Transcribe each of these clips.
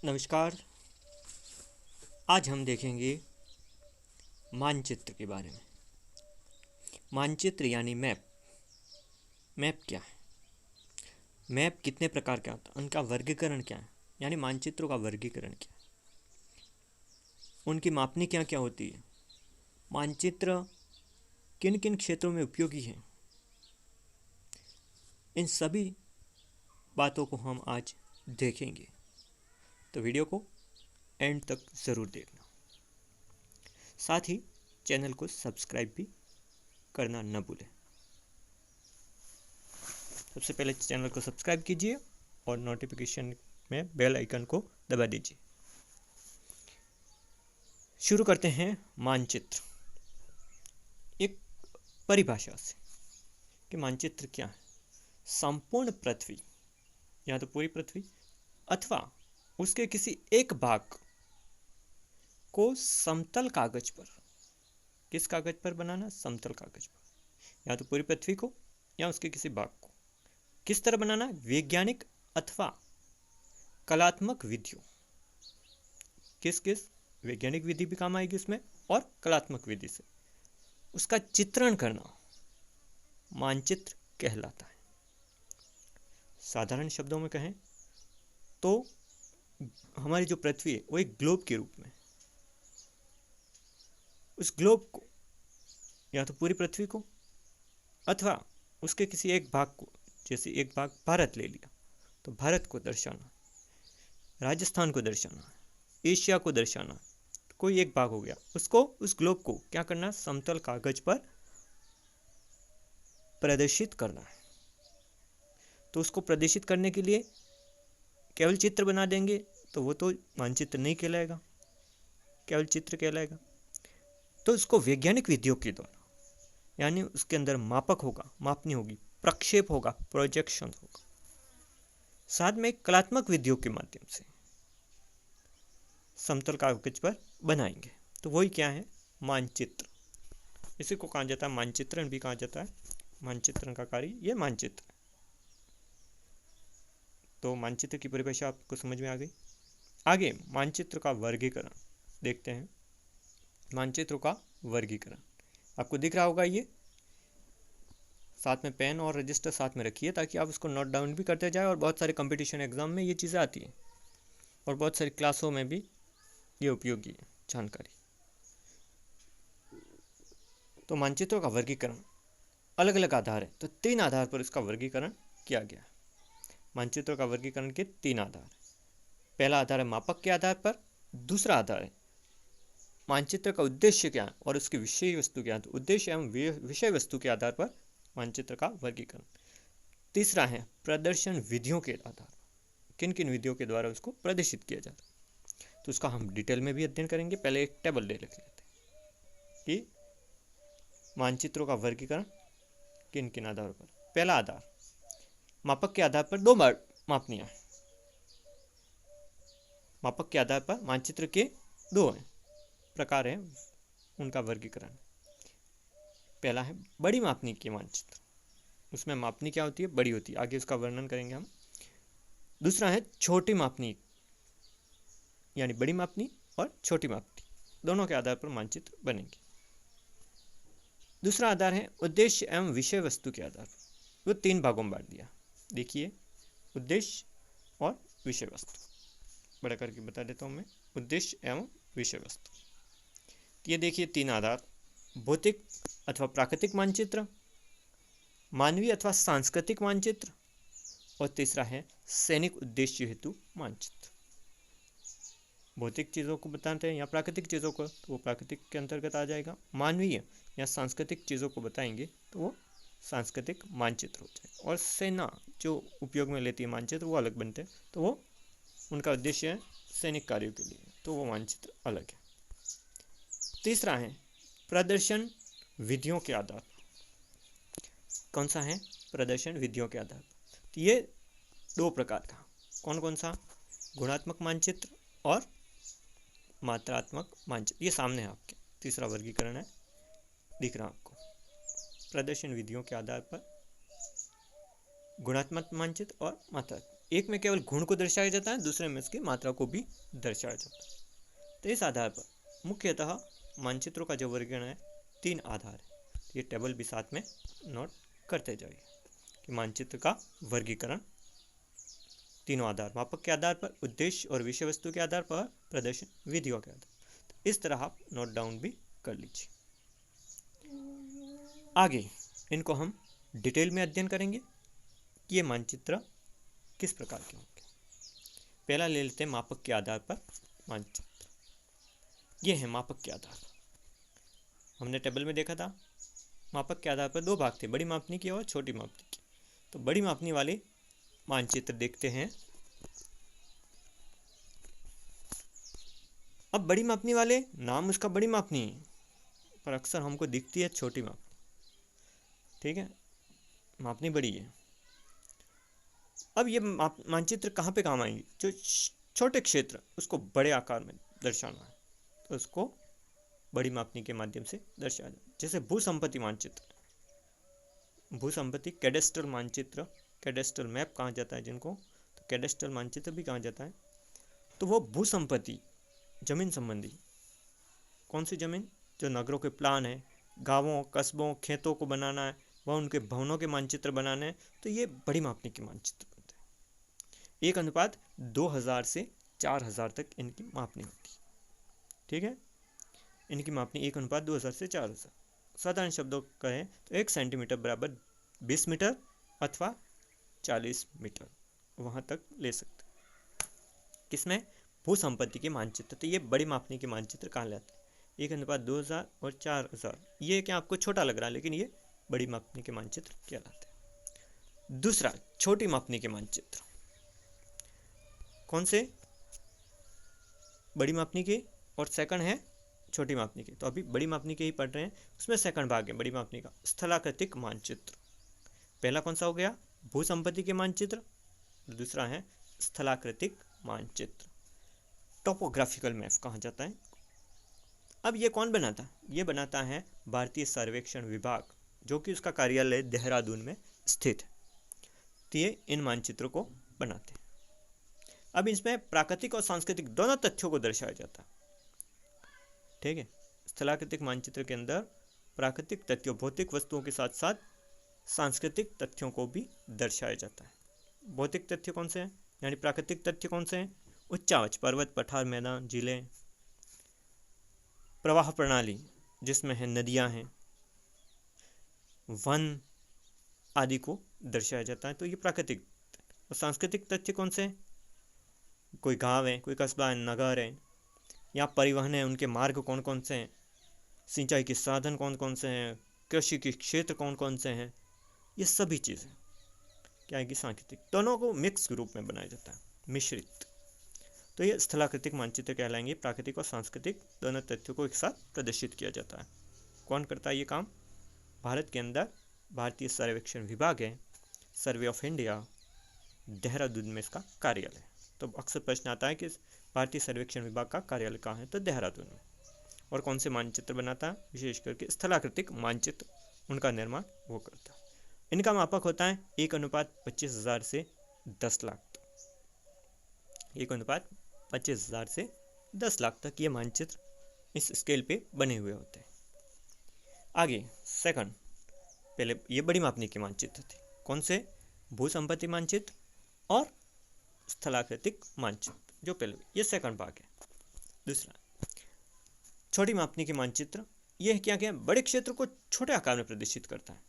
नमस्कार। आज हम देखेंगे मानचित्र के बारे में। मानचित्र यानी मैप। मैप क्या है? मैप कितने प्रकार का होता है, उनका वर्गीकरण क्या है, यानी मानचित्रों का वर्गीकरण क्या है, उनकी मापनी क्या क्या होती है, मानचित्र किन किन क्षेत्रों में उपयोगी है, इन सभी बातों को हम आज देखेंगे। तो वीडियो को एंड तक ज़रूर देखना। साथ ही चैनल को सब्सक्राइब भी करना न भूलें। सबसे पहले चैनल को सब्सक्राइब कीजिए और नोटिफिकेशन में बेल आइकन को दबा दीजिए। शुरू करते हैं मानचित्र एक परिभाषा से कि मानचित्र क्या है। संपूर्ण पृथ्वी या तो पूरी पृथ्वी अथवा उसके किसी एक भाग को समतल कागज पर, किस कागज पर बनाना? समतल कागज पर। या तो पूरी पृथ्वी को या उसके किसी भाग को किस तरह बनाना? वैज्ञानिक अथवा कलात्मक विधियों। किस किस? वैज्ञानिक विधि भी काम आएगी उसमें और कलात्मक विधि से उसका चित्रण करना मानचित्र कहलाता है। साधारण शब्दों में कहें तो हमारी जो पृथ्वी है वो एक ग्लोब के रूप में, उस ग्लोब को या तो पूरी पृथ्वी को अथवा उसके किसी एक भाग को, जैसे एक भाग भारत ले लिया तो भारत को दर्शाना, राजस्थान को दर्शाना, एशिया को दर्शाना, कोई एक भाग हो गया, उसको, उस ग्लोब को क्या करना? समतल कागज पर प्रदर्शित करना है। तो उसको प्रदर्शित करने के लिए केवल चित्र बना देंगे तो वो तो मानचित्र नहीं कहलाएगा, केवल चित्र कहलाएगा। तो उसको वैज्ञानिक विधियों के द्वारा, यानी उसके अंदर मापक होगा, मापनी होगी, प्रक्षेप होगा, प्रोजेक्शन होगा, साथ में कलात्मक विधियों के माध्यम से समतल कागज पर बनाएंगे। तो वही क्या है? मानचित्र। इसी को कहा जाता है मानचित्रण भी कहा जाता है। मानचित्रण का कार्य ये मानचित्र। तो मानचित्र की परिभाषा आपको समझ में आ गई। आगे मानचित्र का वर्गीकरण देखते हैं। मानचित्रों का वर्गीकरण आपको दिख रहा होगा, ये साथ में पेन और रजिस्टर साथ में रखिए ताकि आप उसको नोट डाउन भी करते जाए। और बहुत सारे कंपटीशन एग्जाम में ये चीज़ें आती हैं और बहुत सारी क्लासों में भी ये उपयोगी है जानकारी। तो मानचित्रों का वर्गीकरण अलग अलग आधार है, तो 3 आधार पर इसका वर्गीकरण किया गया है। मानचित्रों का वर्गीकरण के 3 आधार है। पहला आधार है मापक के आधार पर, दूसरा आधार है मानचित्र का उद्देश्य क्या है और उसकी विषय वस्तु क्या है, तो उद्देश्य एवं विषय वस्तु के आधार पर मानचित्र का वर्गीकरण। तीसरा है प्रदर्शन विधियों के आधार पर, किन किन विधियों के द्वारा उसको प्रदर्शित किया जाता है। तो उसका हम डिटेल में भी अध्ययन करेंगे। पहले एक टेबल ले लेते हैं कि मानचित्रों का वर्गीकरण किन किन आधारों पर। पहला आधार मापक के आधार पर 2 मापनियां हैं। मापक के आधार पर मानचित्र के 2 प्रकार हैं, उनका वर्गीकरण। पहला है बड़ी मापनी के मानचित्र, उसमें मापनी क्या होती है? बड़ी होती है, आगे उसका वर्णन करेंगे हम। दूसरा है छोटी मापनी, यानी बड़ी मापनी और छोटी मापनी दोनों के आधार पर मानचित्र बनेंगे। दूसरा आधार है उद्देश्य एवं विषय वस्तु के आधार पर। वो 3 भागों में बांट दिया। देखिए, उद्देश्य और विषय वस्तु बड़ा करके बता देता हूँ मैं। उद्देश्य एवं विषय वस्तु, ये देखिए 3 आधार: भौतिक अथवा प्राकृतिक मानचित्र, मानवीय अथवा सांस्कृतिक मानचित्र, और तीसरा है सैनिक उद्देश्य हेतु मानचित्र। भौतिक चीज़ों को बताते हैं या प्राकृतिक चीज़ों को, तो वो प्राकृतिक के अंतर्गत आ जाएगा। मानवीय या सांस्कृतिक चीज़ों को बताएंगे तो वो सांस्कृतिक मानचित्र हो जाएगा। और सेना जो उपयोग में लेती है मानचित्र वो अलग बनते हैं, तो वो उनका उद्देश्य है सैनिक कार्यों के लिए, तो वो मानचित्र अलग है। तीसरा है प्रदर्शन विधियों के आधार पर। कौन सा है? प्रदर्शन विधियों के आधार पर। तो ये 2 प्रकार का, कौन कौन सा? गुणात्मक मानचित्र और मात्रात्मक मानचित्र। ये सामने है आपके, तीसरा वर्गीकरण है, दिख रहा आपको। प्रदर्शन विधियों के आधार पर गुणात्मक मानचित्र और मात्रात्मक। एक में केवल गुण को दर्शाया जाता है, दूसरे में इसकी मात्रा को भी दर्शाया जाता है। तो इस आधार पर मुख्यतः मानचित्रों का जो वर्गीकरण है 3 आधार है। ये टेबल भी साथ में नोट करते जाइए कि मानचित्र का वर्गीकरण तीनों आधार, मापक के आधार पर, उद्देश्य और विषय वस्तु के आधार पर, प्रदर्शन विधियों के आधार पर। तो इस तरह आप नोट डाउन भी कर लीजिए। आगे इनको हम डिटेल में अध्ययन करेंगे कि ये मानचित्र किस प्रकार के होंगे। पहला ले लेते हैं मापक के आधार पर मानचित्र। ये है मापक के आधार पर। हमने टेबल में देखा था मापक के आधार पर 2 भाग थे, बड़ी मापनी की और छोटी मापनी की। तो बड़ी मापनी वाले मानचित्र देखते हैं। अब बड़ी मापनी वाले, नाम उसका बड़ी मापनी है, पर अक्सर हमको दिखती है छोटी मापनी। ठीक है, मापनी बड़ी है। अब ये मानचित्र कहाँ पे काम आएंगे? जो छोटे क्षेत्र उसको बड़े आकार में दर्शाना है तो उसको बड़ी मापनी के माध्यम से दर्शाया जाए। जैसे भूसंपत्ति मानचित्र, भूसंपत्ति कैडेस्ट्रल मानचित्र, कैडेस्ट्रल मैप कहा जाता है जिनको, तो कैडेस्ट्रल मानचित्र भी कहा जाता है। तो वो भूसंपत्ति, जमीन संबंधी, कौन सी जमीन? जो नगरों के प्लान है, गांवों, कस्बों, खेतों को बनाना है, वह उनके भवनों के मानचित्र बनाने हैं, तो ये बड़ी मापनी के मानचित्र बनते हैं। 1:2000 से 4000 तक इनकी मापनी होती है। ठीक है, इनकी मापनी 1:2000 से 4000। साधारण शब्दों कहें तो 1 सेंटीमीटर बराबर 20 मीटर अथवा 40 मीटर, वहाँ तक ले सकते हैं। किसमें? भूसंपत्ति के मानचित्र। तो ये बड़ी मापनी के मानचित्र कहाँ लाते हैं? 1:2000 और 4000। ये क्या आपको छोटा लग रहा है, लेकिन ये बड़ी मापनी के मानचित्र कहलाते हैं। दूसरा, छोटी मापनी के मानचित्र। कौन से? बड़ी मापनी के, और सेकंड है छोटी मापनी के। तो अभी बड़ी मापनी के ही पढ़ रहे हैं, उसमें सेकंड भाग है बड़ी मापनी का, स्थलाकृतिक मानचित्र। पहला कौन सा हो गया? भूसंपत्ति के मानचित्र। दूसरा है स्थलाकृतिक मानचित्र, टोपोग्राफिकल मैप कहा जाता है। अब ये कौन बनाता है? ये बनाता है भारतीय सर्वेक्षण विभाग, जो कि उसका कार्यालय देहरादून में स्थित है। तो ये इन मानचित्रों को बनाते हैं। अब इसमें प्राकृतिक और सांस्कृतिक दोनों तथ्यों को दर्शाया जाता है। ठीक है, स्थलाकृतिक मानचित्र के अंदर प्राकृतिक तथ्यों, भौतिक वस्तुओं के साथ साथ सांस्कृतिक तथ्यों को भी दर्शाया जाता है। भौतिक तथ्य कौन से हैं, यानी प्राकृतिक तथ्य कौन से हैं? उच्चावच, पर्वत, पठार, मैदान, झीलें, प्रवाह प्रणाली जिसमें है नदियां हैं, वन आदि को दर्शाया जाता है। तो ये प्राकृतिक। और सांस्कृतिक तथ्य कौन से हैं? कोई गांव है, कोई कस्बा है, नगर है, यहाँ परिवहन है, उनके मार्ग कौन कौन से हैं, सिंचाई के साधन कौन कौन से हैं, कृषि के क्षेत्र कौन कौन से हैं, ये सभी चीज़ें क्या है कि सांस्कृतिक, दोनों को मिक्स रूप में बनाया जाता है, मिश्रित। तो ये स्थलाकृतिक मानचित्र कहलाएंगे। प्राकृतिक और सांस्कृतिक दोनों तथ्यों को एक साथ प्रदर्शित किया जाता है। कौन करता है ये काम? भारत के अंदर भारतीय सर्वेक्षण विभाग है, सर्वे ऑफ इंडिया, देहरादून में इसका कार्यालय है। तो अक्सर प्रश्न आता है कि भारतीय सर्वेक्षण विभाग का कार्यालय कहाँ है? तो देहरादून में। और कौन से मानचित्र बनाता है? विशेष करके स्थलाकृतिक मानचित्र, उनका निर्माण वो करता है। इनका मापक होता है 1:25,000 से 10 लाख तक। 1:25,000 से 10 लाख तक ये मानचित्र इस स्केल पे बने हुए होते हैं। आगे सेकंड, पहले ये बड़ी मापनी के मानचित्र थे। कौन से? भूसंपत्ति मानचित्र और स्थलाकृतिक मानचित्र, जो पहले, ये सेकंड भाग है। दूसरा, छोटी मापनी के मानचित्र। ये क्या क्या? बड़े क्षेत्र को छोटे आकार में प्रदर्शित करता है।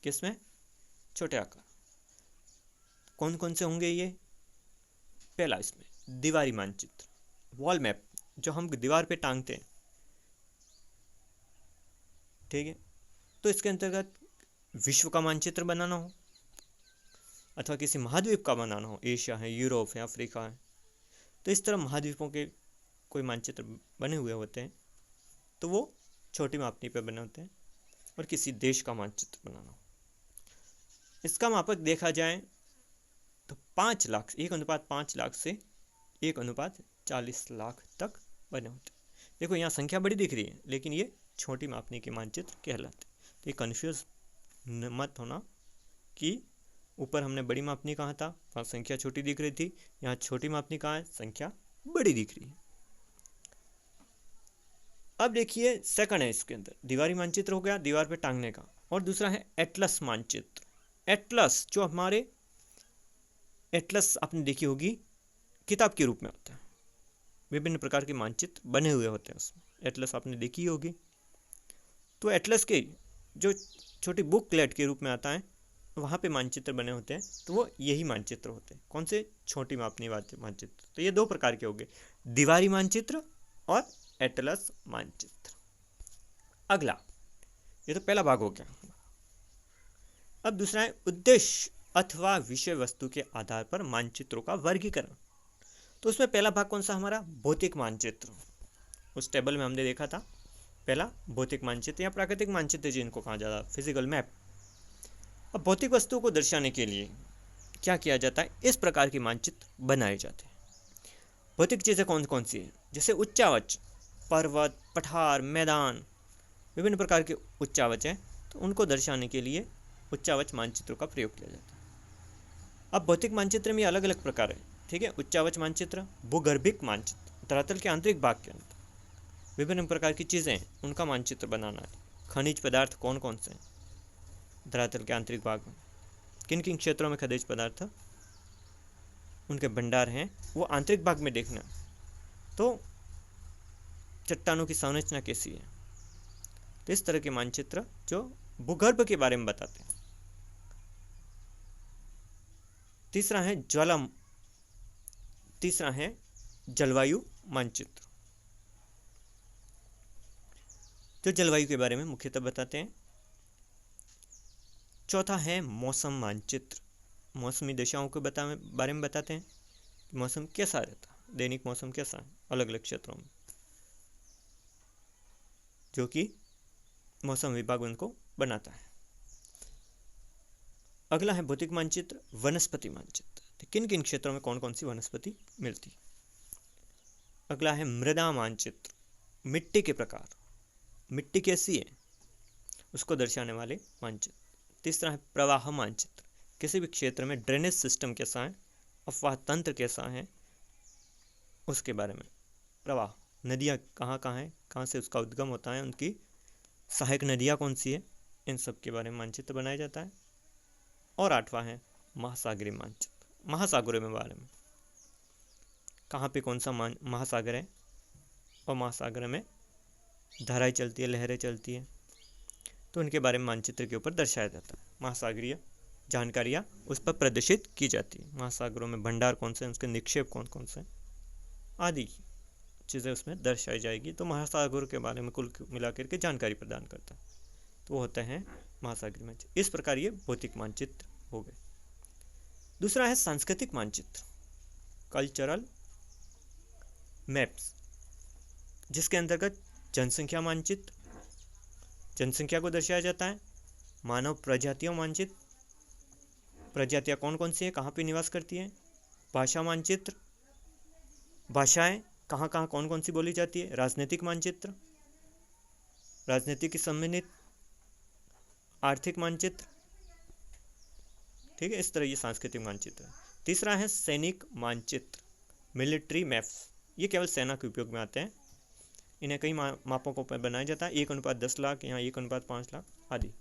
किसमें? छोटे आकार। कौन कौन से होंगे ये? पहला इसमें दीवारी मानचित्र, वॉल मैप, जो हम दीवार पे टांगते हैं। ठीक है, तो इसके अंतर्गत विश्व का मानचित्र बनाना हो अथवा किसी महाद्वीप का बनाना हो, एशिया है, यूरोप है, अफ्रीका है, तो इस तरह महाद्वीपों के कोई मानचित्र बने हुए होते हैं, तो वो छोटी मापनी पे बने होते हैं। और किसी देश का मानचित्र बनाना हो, इसका मापक देखा जाए तो 5 लाख, 1:5 लाख से 1:40 लाख तक बने होते हैं। देखो यहाँ संख्या बड़ी दिख रही है, लेकिन ये छोटी मापनी के मानचित्र कहलाते हैं। तो ये कन्फ्यूज मत होना कि ऊपर हमने बड़ी मापनी कहा था, वहाँ संख्या छोटी दिख रही थी, यहाँ छोटी मापनी कहा है, संख्या बड़ी दिख रही है। अब देखिए सेकंड है इसके अंदर, दीवारी मानचित्र हो गया दीवार पे टांगने का, और दूसरा है एटलस मानचित्र। एटलस जो हमारे, एटलस आपने देखी होगी किताब के रूप में होता है, विभिन्न प्रकार के मानचित्र बने हुए होते हैं उसमें, एटलस आपने देखी होगी। तो एटलस के जो छोटी बुकलेट के रूप में आता है, वहाँ पे मानचित्र बने होते हैं, तो वो यही मानचित्र होते हैं। कौन से? छोटी मापनी वाले मानचित्र। तो ये दो प्रकार के हो गए, दीवारी मानचित्र और एटलस मानचित्र। अगला, ये तो पहला भाग हो गया। अब दूसरा है उद्देश्य अथवा विषय वस्तु के आधार पर मानचित्रों का वर्गीकरण। तो उसमें पहला भाग कौन सा हमारा? भौतिक मानचित्र। उस टेबल में हमने देखा था पहला भौतिक मानचित्र या प्राकृतिक मानचित्र जिनको कहा जाता है, फिजिकल मैप। अब भौतिक वस्तुओं को दर्शाने के लिए क्या किया जाता है? इस प्रकार के मानचित्र बनाए जाते हैं। भौतिक चीज़ें कौन कौन सी है? जैसे उच्चावच, पर्वत, पठार, मैदान, विभिन्न प्रकार के उच्चावच हैं, तो उनको दर्शाने के लिए उच्चावच मानचित्रों का प्रयोग किया जाता है। अब भौतिक मानचित्र में अलग अलग प्रकार है, ठीक है। उच्चावच मानचित्र, भूगर्भिक मानचित्र, धरातल के आंतरिक भाग के अंदर विभिन्न प्रकार की चीज़ें हैं, उनका मानचित्र बनाना है। खनिज पदार्थ कौन कौन से हैं धरातल के आंतरिक भाग में, किन किन क्षेत्रों में खनिज पदार्थ उनके भंडार हैं, वो आंतरिक भाग में देखना। तो चट्टानों की संरचना कैसी है, तो इस तरह के मानचित्र जो भूगर्भ के बारे में बताते हैं। तीसरा है जलवायु मानचित्र, जो जलवायु के बारे में मुख्यतः बताते हैं। चौथा है मौसम मानचित्र, मौसमी दशाओं के बारे में बताते हैं, मौसम कैसा रहता है, दैनिक मौसम कैसा है अलग अलग क्षेत्रों में, जो कि मौसम विभाग उनको बनाता है। अगला है भौतिक मानचित्र, वनस्पति मानचित्र, तो किन किन क्षेत्रों में कौन कौन सी वनस्पति मिलती। अगला है मृदा मानचित्र, मिट्टी के प्रकार, मिट्टी कैसी है उसको दर्शाने वाले मानचित्र। तीसरा है प्रवाह मानचित्र, किसी भी क्षेत्र में ड्रेनेज सिस्टम कैसा है, अफवाह तंत्र कैसा है, उसके बारे में। प्रवाह, नदियाँ कहाँ कहाँ हैं, कहाँ से उसका उद्गम होता है, उनकी सहायक नदियाँ कौन सी है, इन सब के बारे में मानचित्र बनाया जाता है। और आठवां है महासागरीय मानचित्र, महासागरों में बारे में, कहाँ पे कौन सा महासागर है, और महासागर में धाराएं चलती है, लहरें चलती है, तो उनके बारे में मानचित्र के ऊपर दर्शाया जाता है। महासागरीय जानकारियाँ उस पर प्रदर्शित की जाती है। महासागरों में भंडार कौन से हैं, उसके निक्षेप कौन कौन से आदि चीज़ें उसमें दर्शाई जाएगी। तो महासागर के बारे में कुल मिलाकर के जानकारी प्रदान करता है, तो वो होते हैं महासागरीय मानचित्र। इस प्रकार ये भौतिक मानचित्र हो गए। दूसरा है सांस्कृतिक मानचित्र, कल्चरल मैप्स, जिसके अंतर्गत जनसंख्या मानचित्र, जनसंख्या को दर्शाया जाता है। मानव प्रजातियों मानचित्र, प्रजातियाँ कौन कौन सी है, कहाँ पे निवास करती हैं। भाषा मानचित्र, भाषाएं कहाँ कहाँ कौन कौन सी बोली जाती है। राजनीतिक मानचित्र, राजनीति की संबंधित। आर्थिक मानचित्र, ठीक है। इस तरह ये सांस्कृतिक मानचित्र है। तीसरा है सैनिक मानचित्र, मिलिट्री मैप्स, ये केवल सेना के उपयोग में आते हैं। इन्हें कई मापों पर बनाया जाता है, 1:10 लाख, यहाँ 1:5 लाख आदि।